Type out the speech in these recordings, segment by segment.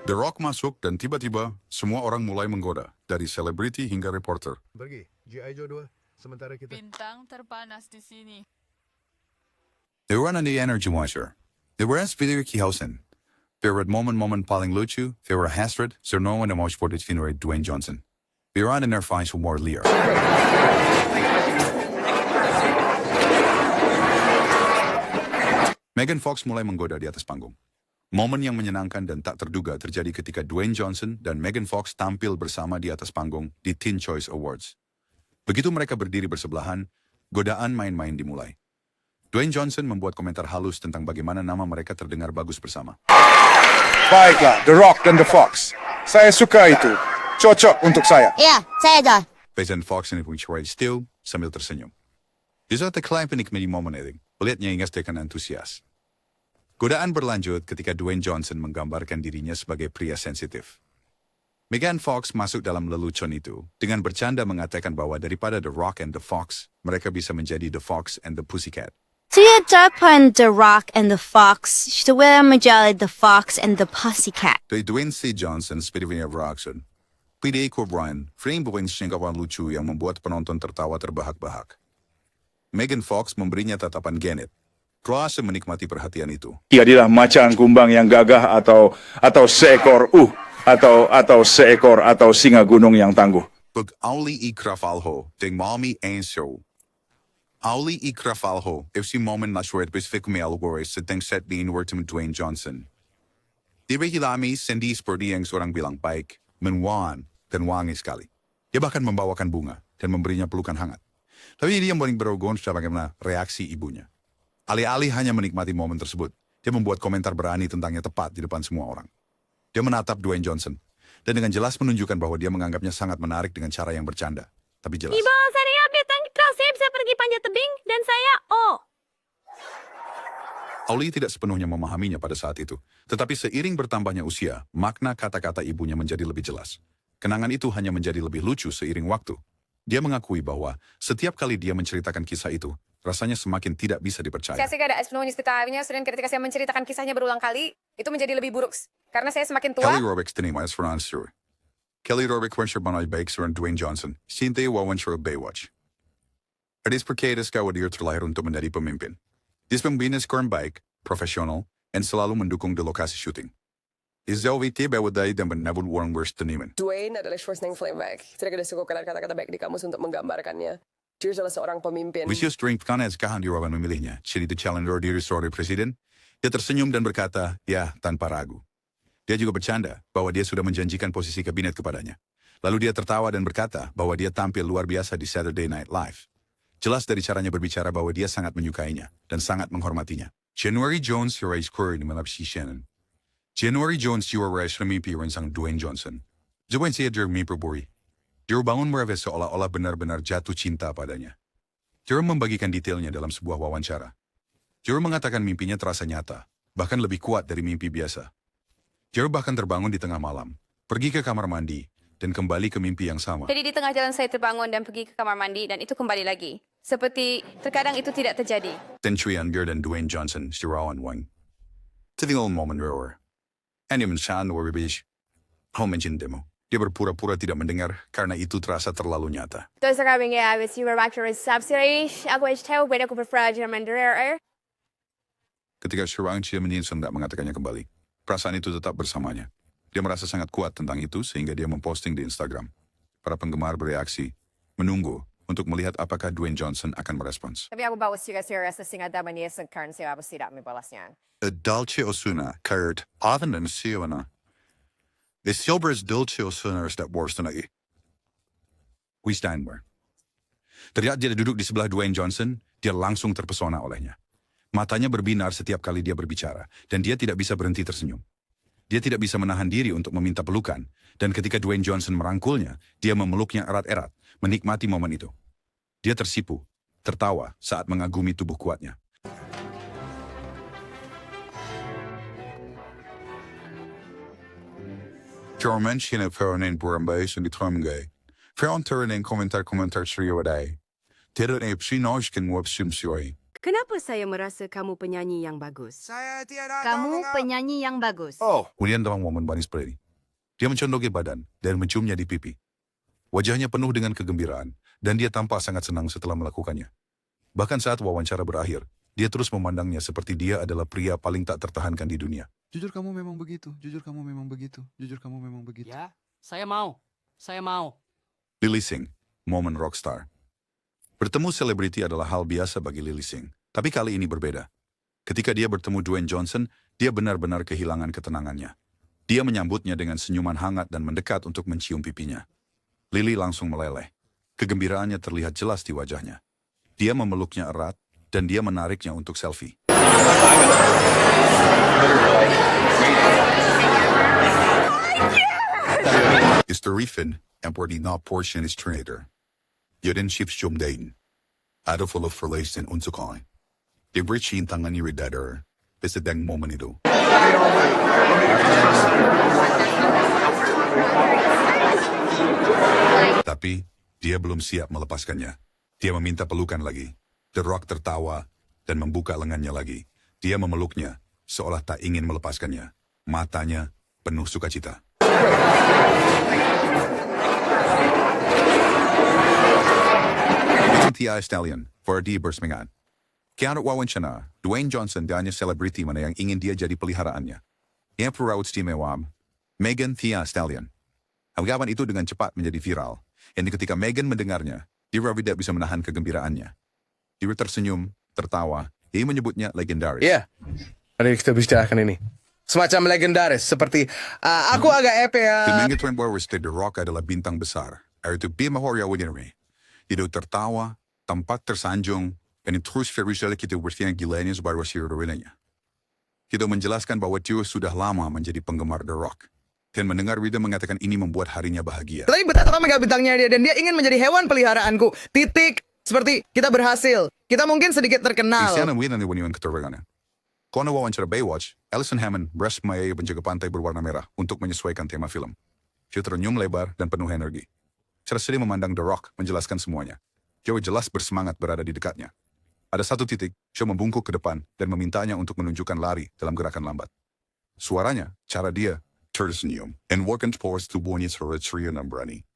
The Rock masuk dan tiba-tiba semua orang mulai menggoda, dari selebriti hingga reporter. Pergi, G.I. Joe 2, sementara kita... Bintang terpanas di sini. They were on the energy washer. They were as Peter Kihausen. They were at moment paling lucu. They were hasred, so no one emoji for the finale Dwayne Johnson. They were on the nerfines for more Lear. Megan Fox mulai menggoda di atas panggung. Momen yang menyenangkan dan tak terduga terjadi ketika Dwayne Johnson dan Megan Fox tampil bersama di atas panggung di Teen Choice Awards. Begitu mereka berdiri bersebelahan, godaan main-main dimulai. Dwayne Johnson membuat komentar halus tentang bagaimana nama mereka terdengar bagus bersama. Baiklah, The Rock dan The Fox. Saya suka itu. Cocok untuk saya. Iya, saya aja. Peasant Fox ini pun cerai still sambil tersenyum. Di saat klaim penikmati momen itu, melihatnya ingat dengan antusias. Godaan berlanjut ketika Dwayne Johnson menggambarkan dirinya sebagai pria sensitif. Megan Fox masuk dalam lelucon itu dengan bercanda mengatakan bahwa daripada The Rock and The Fox, mereka bisa menjadi The Fox and the Pussycat. Tidak The Rock and the Fox, sudah menjadi The Fox and the Pussycat. Dari Dwayne C. Johnson seperti Rockson, P.D. O'Brien, frame bukan singkapan lucu yang membuat penonton tertawa terbahak-bahak. Megan Fox memberinya tatapan Genet. Terasa menikmati perhatian itu. Jadilah macan kumbang yang gagah atau seekor atau singa gunung yang tangguh. Pag Auli I Crafalho, ding Mommy Ansel. Auli I Crafalho, if si moment na short specific may algores sa ting set din word to Dwayne Johnson. Di ba hilami sendi seperti yang seorang bilang baik, menwan, dan wangi sekali. Dia bahkan membawakan bunga dan memberinya pelukan hangat. Tapi dia paling berogon bagaimana reaksi ibunya. Alih-alih hanya menikmati momen tersebut, dia membuat komentar berani tentangnya tepat di depan semua orang. Dia menatap Dwayne Johnson, dan dengan jelas menunjukkan bahwa dia menganggapnya sangat menarik dengan cara yang bercanda. Tapi jelas. Ibu, saya update saya bisa pergi panjat tebing, dan saya, Auli tidak sepenuhnya memahaminya pada saat itu. Tetapi seiring bertambahnya usia, makna kata-kata ibunya menjadi lebih jelas. Kenangan itu hanya menjadi lebih lucu seiring waktu. Dia mengakui bahwa setiap kali dia menceritakan kisah itu, rasanya semakin tidak bisa dipercaya. Saya tidak sepenuhnya sekitarnya, dan ketika saya menceritakan kisahnya berulang kali, itu menjadi lebih buruk. Karena saya semakin tua. Kelly Robick's tinima as Francis. Kelly Robick wensher banay bakes or Dwayne Johnson, sinte wawensher Baywatch. Adis perkaitas kawadir terlahir untuk menjadi pemimpin. Dis pembinas korn bike, profesional, and selalu mendukung di lokasi syuting. Izelviti bawaday dan menabul warang worst teniman. Dwayne adalah Schwarzenegger Flameback. Tidak ada suku kata-kata baik di kamus untuk menggambarkannya. Dia adalah seorang pemimpin. Vicious strength kanas kahandirawan memilihnya. Jadi the challenger diri seorang presiden. Dia tersenyum dan berkata, ya, tanpa ragu. Dia juga bercanda bahwa dia sudah menjanjikan posisi kabinet kepadanya. Lalu dia tertawa dan berkata bahwa dia tampil luar biasa di Saturday Night Live. Jelas dari caranya berbicara bahwa dia sangat menyukainya dan sangat menghormatinya. January Jones Hirais Curry di Malapsi Shannon. January Jones Hirais Remimpi Rensang Dwayne Johnson. Dwayne siya Jeremy Probori. Dia bangun Merves seolah-olah benar-benar jatuh cinta padanya. Jerome membagikan detailnya dalam sebuah wawancara. Jerome mengatakan mimpinya terasa nyata, bahkan lebih kuat dari mimpi biasa. Jerome bahkan terbangun di tengah malam, pergi ke kamar mandi, dan kembali ke mimpi yang sama. Jadi di tengah jalan saya terbangun dan pergi ke kamar mandi, dan itu kembali lagi. Seperti terkadang itu tidak terjadi. Century Unger dan Dwayne Johnson, Sirawan Wang. Tinggal momen rower. Ani mensan waribish. How mention demo. Dia berpura-pura tidak mendengar karena itu terasa terlalu nyata. Terus sekarang ya, si Rebecca subsidy, aku tahu beda aku berfragile menderer. Ketika Shirang Chia Menyinsen tidak mengatakannya kembali, perasaan itu tetap bersamanya. Dia merasa sangat kuat tentang itu sehingga dia memposting di Instagram. Para penggemar bereaksi, menunggu untuk melihat apakah Dwayne Johnson akan merespons. Tapi aku bawa serius sehingga dapat niasan karena saya harus tidak membalasnya. Dalce Osuna, Kurt, Athen dan Siwana. The Silver's Dulce Osuna that worse than I. We stand where. Terlihat dia duduk di sebelah Dwayne Johnson, dia langsung terpesona olehnya. Matanya berbinar setiap kali dia berbicara, dan dia tidak bisa berhenti tersenyum. Dia tidak bisa menahan diri untuk meminta pelukan, dan ketika Dwayne Johnson merangkulnya, dia memeluknya erat-erat, menikmati momen itu. Dia tersipu, tertawa saat mengagumi tubuh kuatnya. Jormen sina peronin burambay sundi tromgay. Feron terenin komentar seriwadai. Tidak ne psinojken wap simsioy. Kenapa saya merasa kamu penyanyi yang bagus? Kamu penyanyi yang bagus. Oh, Kemudian dalam momen manis seperti ini, dia mencondoki badan dan menciumnya di pipi. Wajahnya penuh dengan kegembiraan, dan dia tampak sangat senang setelah melakukannya. Bahkan saat wawancara berakhir, dia terus memandangnya seperti dia adalah pria paling tak tertahankan di dunia. Jujur kamu memang begitu. Jujur kamu memang begitu. Jujur kamu memang begitu. Ya, saya mau. Saya mau. Lily Singh, momen rockstar. Bertemu selebriti adalah hal biasa bagi Lily Singh, tapi kali ini berbeda. Ketika dia bertemu Dwayne Johnson, dia benar-benar kehilangan ketenangannya. Dia menyambutnya dengan senyuman hangat dan mendekat untuk mencium pipinya. Lily langsung meleleh. Kegembiraannya terlihat jelas di wajahnya. Dia memeluknya erat, dan dia menariknya untuk selfie. Historien en wordt die na portion is trader. Jeden shipsjom daten. Ada full of verlezen en zoekhaai. De bridge in tangan ni redder. Is het deng moment itu. Tapi, dia belum siap melepaskannya. Dia meminta pelukan lagi. The Rock tertawa dan membuka lengannya lagi. Dia memeluknya, seolah tak ingin melepaskannya. Matanya penuh sukacita. T.I. Stallion, for di bersmengan. Kaya wawancara, Dwayne Johnson dan selebriti mana yang ingin dia jadi peliharaannya. Yang perawat istimewa, Megan Thee Stallion. Anggapan itu dengan cepat menjadi viral. Dan ketika Megan mendengarnya, dia tidak bisa menahan kegembiraannya. Dia tersenyum, tertawa, ia menyebutnya legendaris. Iya, mari kita bicarakan ini. Semacam legendaris, seperti aku agak epe ya. The Mega Trend Wars The Rock adalah bintang besar. Itu Bimahorya Widinri. Dia tertawa, tampak tersanjung, dan terus verusel kita bersiang gilanya sebagai wasir wilayahnya. Kita menjelaskan bahwa dia sudah lama menjadi penggemar The Rock. Dan mendengar Rida mengatakan ini membuat harinya bahagia. Tapi betapa mega bintangnya dia, dan dia ingin menjadi hewan peliharaanku. Titik. Seperti kita berhasil. Kita mungkin sedikit terkenal. Isian Wida ni waniwan keterwagannya. Kau wawancara Baywatch, Alison Hammond beras maya penjaga pantai berwarna merah untuk menyesuaikan tema film. Dia tersenyum lebar dan penuh energi. Secara sedih memandang The Rock menjelaskan semuanya. Dia jelas bersemangat berada di dekatnya. Ada satu titik, dia membungkuk ke depan dan memintanya untuk menunjukkan lari dalam gerakan lambat. Suaranya, cara dia, tersenyum. And working towards tubuhnya ceria dan berani.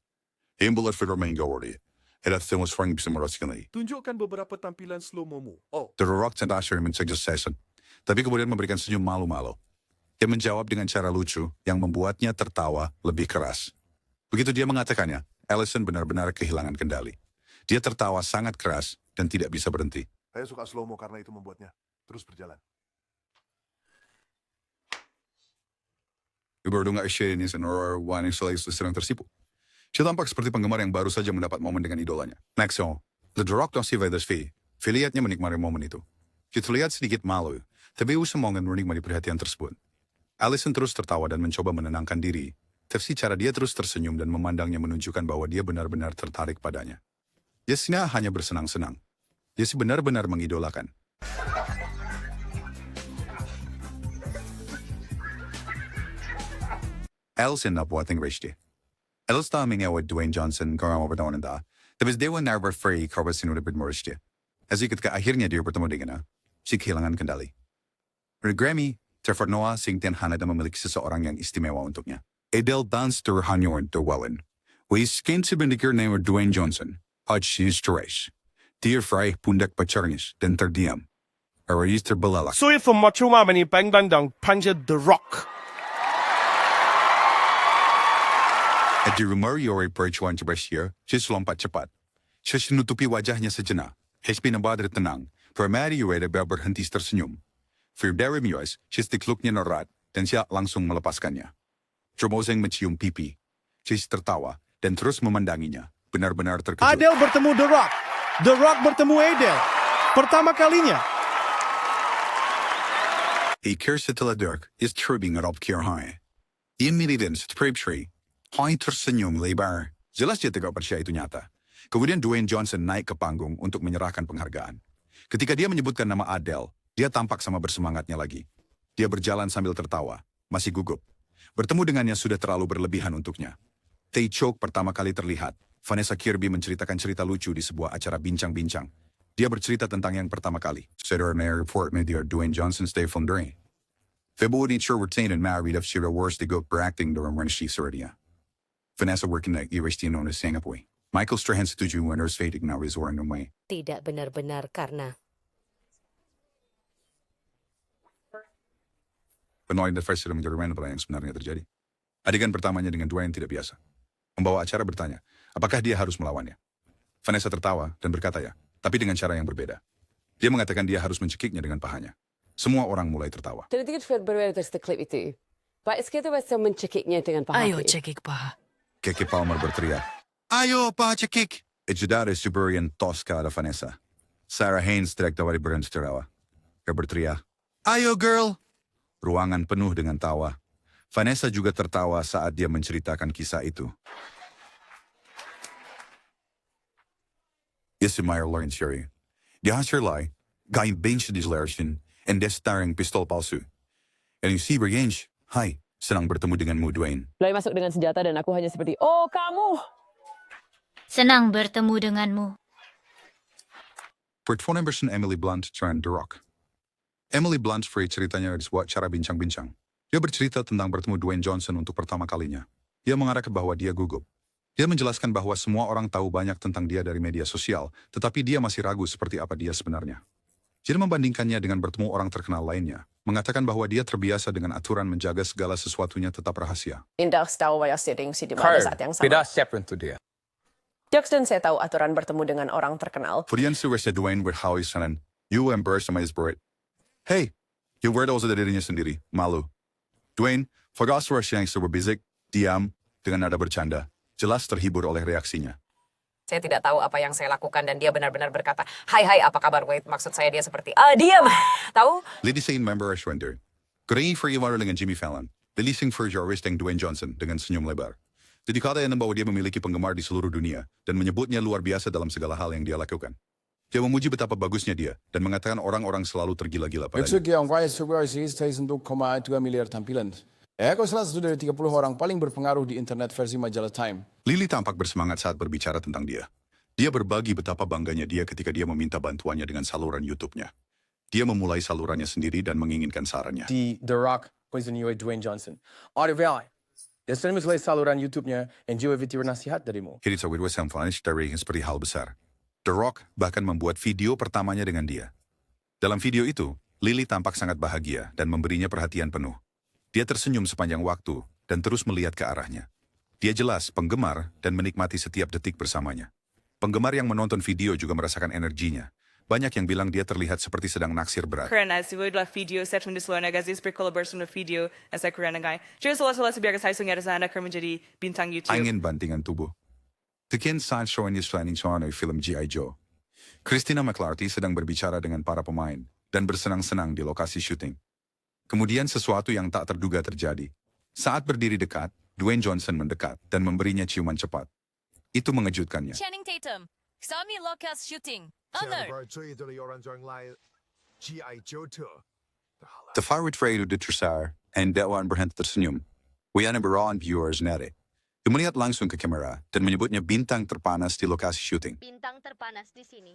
Himbulat fitur menggawari. Edat filmus orang bisa merasakan lagi. Tunjukkan beberapa tampilan slow-mo. Oh. The Rock tidak asyik mensuggest tapi kemudian memberikan senyum malu-malu. Dia menjawab dengan cara lucu yang membuatnya tertawa lebih keras. Begitu dia mengatakannya, Allison benar-benar kehilangan kendali. Dia tertawa sangat keras dan tidak bisa berhenti. Saya suka slow-mo karena itu membuatnya terus berjalan. Baru nggak share ini orang yang sedang tersipu. Dia tampak seperti penggemar yang baru saja mendapat momen dengan idolanya. Next song, The Rock dan Sylvester Stallone. Lihatnya menikmati momen itu. Dia terlihat sedikit malu, tapi usaha menikmati perhatian tersebut. Allison terus tertawa dan mencoba menenangkan diri. Tapi cara dia terus tersenyum dan memandangnya menunjukkan bahwa dia benar-benar tertarik padanya. Dia hanya bersenang-senang. Dia benar-benar mengidolakan. Allison na buating reshti. Elsta mingawad Dwayne Johnson karang bertawan da. Tapos dewa never free karba sinunod mo reshti. As ikat ka akhirnya dia bertemu dengan si kehilangan kendali. Grammy, Trevor Noah singten hanad na memiliki seseorang yang istimewa untuknya. Adele dance to hanyon to Wellen. We skin si bendikir name Dwayne Johnson. Hodge is Trace. Dear Fry pundak pacarnis dan terdiam. Arais terbelalak. So if machuma mani pangdandang panja The Rock. At the rumor yore percuan cepat siya lompat cepat. Siya sinutupi wajahnya sejenak. Hespi nabadar tenang. Permari yore berhenti tersenyum. Dari Miyos, siya tikluknya norat dan siya langsung melepaskannya. Tromoseng mencium pipi. Siya tertawa dan terus memandanginya. Benar-benar terkejut. Adele bertemu The Rock. The Rock bertemu Adele. Pertama kalinya. Ikir setelah Dirk is turbing arop kirhai. Immediately tree. Hai tersenyum lebar. Jelas dia tidak percaya itu nyata. Kemudian Dwayne Johnson naik ke panggung untuk menyerahkan penghargaan. Ketika dia menyebutkan nama Adele, dia tampak sama bersemangatnya lagi. Dia berjalan sambil tertawa, masih gugup. Bertemu dengannya sudah terlalu berlebihan untuknya. Tae Chok pertama kali terlihat. Vanessa Kirby menceritakan cerita lucu di sebuah acara bincang-bincang. Dia bercerita tentang yang pertama kali. Saudara report media Dwayne Johnson stay from during. Februari retained and married of Shira Wars to go for acting during when she sortia. Vanessa working at Iristino known as Singapore. Michael Strahan setuju when her fading now is orang way. Tidak benar-benar karena Penolakan The First sudah menjadi apa yang sebenarnya terjadi. Adegan pertamanya dengan Dwayne tidak biasa. Membawa acara bertanya, apakah dia harus melawannya? Vanessa tertawa dan berkata ya, tapi dengan cara yang berbeda. Dia mengatakan dia harus mencekiknya dengan pahanya. Semua orang mulai tertawa. Dan itu berbeda dari klip itu. Pak, kita bisa mencekiknya dengan paha. ayo cekik paha. Keke Palmer berteriak, ayo pa cekik! Ejudare Suburian Tosca ada Vanessa. Sarah Haynes tidak tawari berhenti terawa. Dia berteriak, ayo girl! Ruangan penuh dengan tawa. Vanessa juga tertawa saat dia menceritakan kisah itu. Isimir Lawrence Sherry. Di hasil lai, gaya bench declaration, and destaring pistol palsu. And you see Range, hai, senang bertemu denganmu Dwayne. Lai masuk dengan senjata dan aku hanya seperti, oh kamu! Senang bertemu denganmu. Performer person Emily Blunt turned The Rock. Emily Blunt free ceritanya di sebuah cara bincang-bincang. Dia bercerita tentang bertemu Dwayne Johnson untuk pertama kalinya. Dia mengarahkan bahwa dia gugup. Dia menjelaskan bahwa semua orang tahu banyak tentang dia dari media sosial, tetapi dia masih ragu seperti apa dia sebenarnya. Dia membandingkannya dengan bertemu orang terkenal lainnya, mengatakan bahwa dia terbiasa dengan aturan menjaga segala sesuatunya tetap rahasia. Indah tahu banyak setting si di mana saat yang sama. siapin tuh dia. Jackson saya tahu aturan bertemu dengan orang terkenal. Kemudian suara Dwayne with Howie Sanan, you embarrass my spirit. Hey, you weirdo dari dirinya sendiri, malu. Dwayne, forgot suara yang berbisik, diam, dengan nada bercanda. Jelas terhibur oleh reaksinya. Saya tidak tahu apa yang saya lakukan dan dia benar-benar berkata, hai apa kabar? Wait, maksud saya dia seperti, diam! Tahu? Lady Sane member Ashwender. Kuringi for Iwaro dengan Jimmy Fallon. Releasing for Jarvis dengan Dwayne Johnson dengan senyum lebar. Jadi kata yang bahwa dia memiliki penggemar di seluruh dunia dan menyebutnya luar biasa dalam segala hal yang dia lakukan. Dia memuji betapa bagusnya dia dan mengatakan orang-orang selalu tergila-gila padanya. Yang Riot Superseries 1,2 miliar tampilan. Eko salah satu dari 30 orang paling berpengaruh di internet versi majalah Time. Lily tampak bersemangat saat berbicara tentang dia. Dia berbagi betapa bangganya dia ketika dia meminta bantuannya dengan saluran YouTube-nya. Dia memulai salurannya sendiri dan menginginkan sarannya. The Rock poison you Dwayne Johnson. Artificial. Dan sudah mulai saluran YouTube-nya dan juga video nasihat darimu. Kini saya widwa samfanish dari seperti hal besar. The Rock bahkan membuat video pertamanya dengan dia. Dalam video itu, Lily tampak sangat bahagia dan memberinya perhatian penuh. Dia tersenyum sepanjang waktu dan terus melihat ke arahnya. Dia jelas penggemar dan menikmati setiap detik bersamanya. Penggemar yang menonton video juga merasakan energinya. Banyak yang bilang dia terlihat seperti sedang naksir berat. Karena sebuah video set di seluruh negara berkolaborasi dengan video yang saya kurang dengar. Jadi selalu biar saya sungai sana akan menjadi bintang YouTube. Angin bantingan tubuh. Sekian saat show ini planning soal film G.I. Joe. Christina McClarty sedang berbicara dengan para pemain dan bersenang-senang di lokasi syuting. Kemudian sesuatu yang tak terduga terjadi. Saat berdiri dekat, Dwayne Johnson mendekat dan memberinya ciuman cepat. Itu mengejutkannya. Channing Tatum, kami lokasi syuting. The fire trade tersar and Dewan berhenti tersenyum. Wiana berawan viewers nare. Dia melihat langsung ke kamera dan menyebutnya bintang terpanas di lokasi syuting. Bintang terpanas di sini.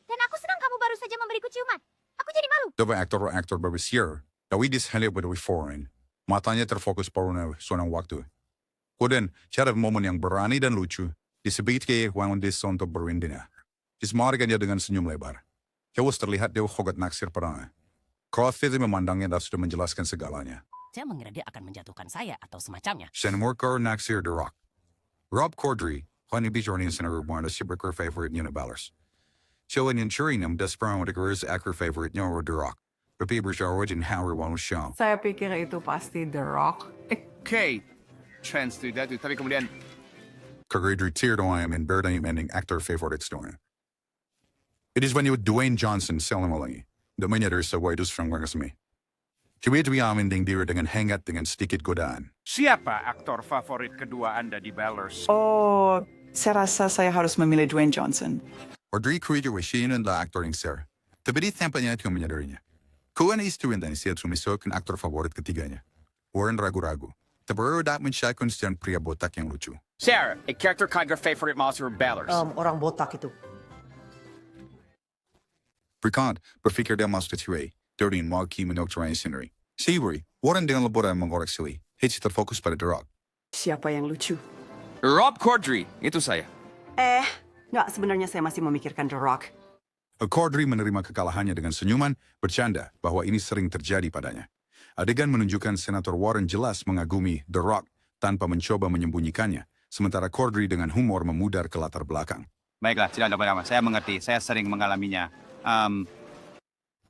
Dan aku senang kamu baru saja memberiku ciuman. Aku jadi malu. Dua aktor berbesar. Dawidis Hollywood foreign. Matanya terfokus pada sonang waktu. Kemudian, cara momen yang berani dan lucu disebut ke Wangundis untuk berindina. Disemarkan dia dengan senyum lebar. Jawas terlihat dia hogat naksir padanya. Crawford memandangnya dan sudah menjelaskan segalanya. Saya mengira dia akan menjatuhkan saya atau semacamnya. Senamorkar naksir The Rock. Rob Corddry, Honey Beach Ornian Senator Warren, a super favorite Unibalers. Showing ensuring him desperate with the actor favorite Nero The Rock. Repeat Berjarwaj and Howard One Show. Saya pikir itu pasti The Rock. Okay. Chance to that, tapi kemudian Kagridri teared on him and buried him ending actor favorite story. It is when you Dwayne Johnson selling malay. The manager sa waiters from me. Kibit ending diri dengan hangat dengan sedikit godaan. siapa aktor favorit kedua Anda di Ballers? Oh, saya rasa saya harus memilih Dwayne Johnson. Audrey Creed was she and the actor in Sarah. Tapi tampaknya itu menyadarinya. Kuan istuin dan siya sumisok ang aktor favorit ketiganya. Warren ragu-ragu. Tapi dapat siya konsisten pria botak yang lucu. Sarah, a character kind of favorite monster of Ballers. Orang botak itu. Berikut berpikir dia masuk ke tirai, dari marquee menokterai sendiri. Siburi, Warren dengan leburan mengoreksi, Hitch terfokus pada The Rock. Siapa yang lucu? Rob Corddry, itu saya. Nggak, sebenarnya saya masih memikirkan The Rock. Corddry menerima kekalahannya dengan senyuman, bercanda bahwa ini sering terjadi padanya. Adegan menunjukkan Senator Warren jelas mengagumi The Rock tanpa mencoba menyembunyikannya, sementara Corddry dengan humor memudar ke latar belakang. Baiklah, tidak ada apa-apa. Saya mengerti. Saya sering mengalaminya.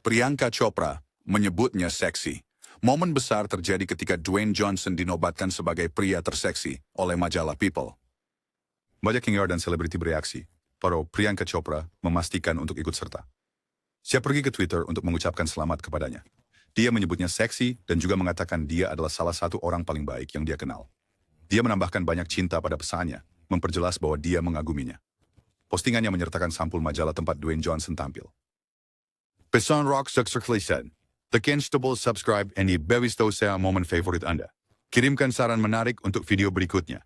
Priyanka Chopra menyebutnya seksi. Momen besar terjadi ketika Dwayne Johnson dinobatkan sebagai pria terseksi oleh majalah People. Banyak senior dan selebriti bereaksi, para Priyanka Chopra memastikan untuk ikut serta. Dia pergi ke Twitter untuk mengucapkan selamat kepadanya. Dia menyebutnya seksi dan juga mengatakan dia adalah salah satu orang paling baik yang dia kenal. Dia menambahkan banyak cinta pada pesannya, memperjelas bahwa dia mengaguminya. Postingannya menyertakan sampul majalah tempat Dwayne Johnson tampil. Pesan Rock Circulation. Tekan tombol subscribe and i-bawis tahu saya momen favorit Anda. Kirimkan saran menarik untuk video berikutnya.